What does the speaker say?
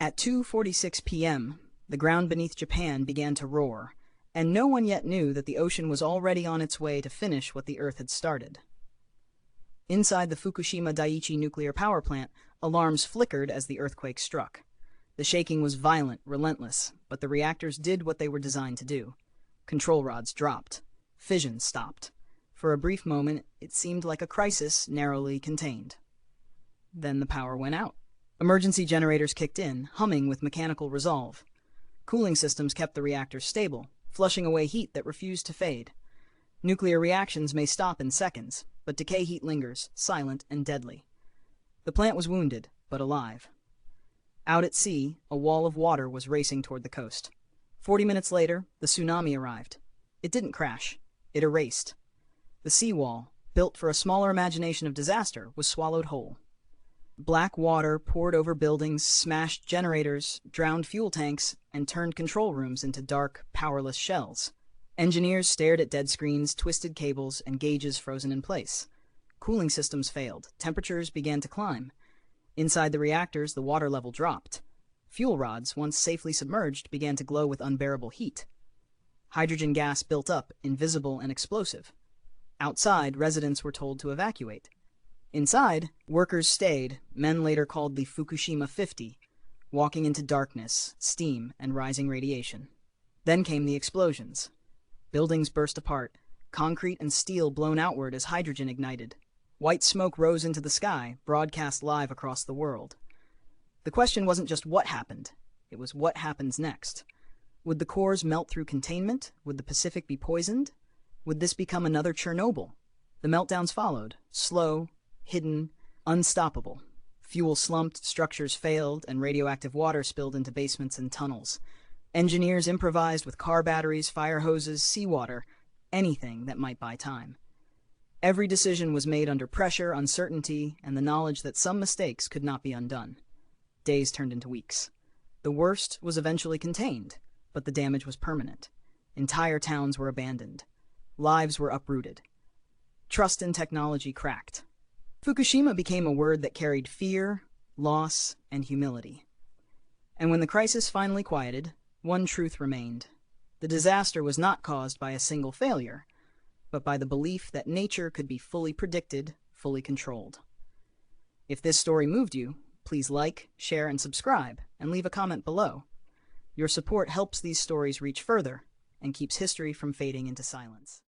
At 2:46 p.m., the ground beneath Japan began to roar, and no one yet knew that the ocean was already on its way to finish what the Earth had started. Inside the Fukushima Daiichi nuclear power plant, alarms flickered as the earthquake struck. The shaking was violent, relentless, but the reactors did what they were designed to do. Control rods dropped. Fission stopped. For a brief moment, it seemed like a crisis narrowly contained. Then the power went out. Emergency generators kicked in, humming with mechanical resolve. Cooling systems kept the reactors stable, flushing away heat that refused to fade. Nuclear reactions may stop in seconds, but decay heat lingers, silent and deadly. The plant was wounded, but alive. Out at sea, a wall of water was racing toward the coast. 40 minutes later, the tsunami arrived. It didn't crash. It erased. The seawall, built for a smaller imagination of disaster, was swallowed whole. Black water poured over buildings, smashed generators, drowned fuel tanks, and turned control rooms into dark, powerless shells. Engineers stared at dead screens, twisted cables, and gauges frozen in place. Cooling systems failed. Temperatures began to climb. Inside the reactors, the water level dropped. Fuel rods, once safely submerged, began to glow with unbearable heat. Hydrogen gas built up, invisible and explosive. Outside, residents were told to evacuate. Inside, workers stayed, men later called the Fukushima 50, walking into darkness, steam, and rising radiation. Then came the explosions. Buildings burst apart, concrete and steel blown outward as hydrogen ignited. White smoke rose into the sky, broadcast live across the world. The question wasn't just what happened, it was what happens next. Would the cores melt through containment? Would the Pacific be poisoned? Would this become another Chernobyl? The meltdowns followed, slow, hidden, unstoppable. Fuel slumped, structures failed, and radioactive water spilled into basements and tunnels. Engineers improvised with car batteries, fire hoses, seawater, anything that might buy time. Every decision was made under pressure, uncertainty, and the knowledge that some mistakes could not be undone. Days turned into weeks. The worst was eventually contained, but the damage was permanent. Entire towns were abandoned. Lives were uprooted. Trust in technology cracked. Fukushima became a word that carried fear, loss, and humility. And when the crisis finally quieted, one truth remained. The disaster was not caused by a single failure, but by the belief that nature could be fully predicted, fully controlled. If this story moved you, please like, share, and subscribe, and leave a comment below. Your support helps these stories reach further and keeps history from fading into silence.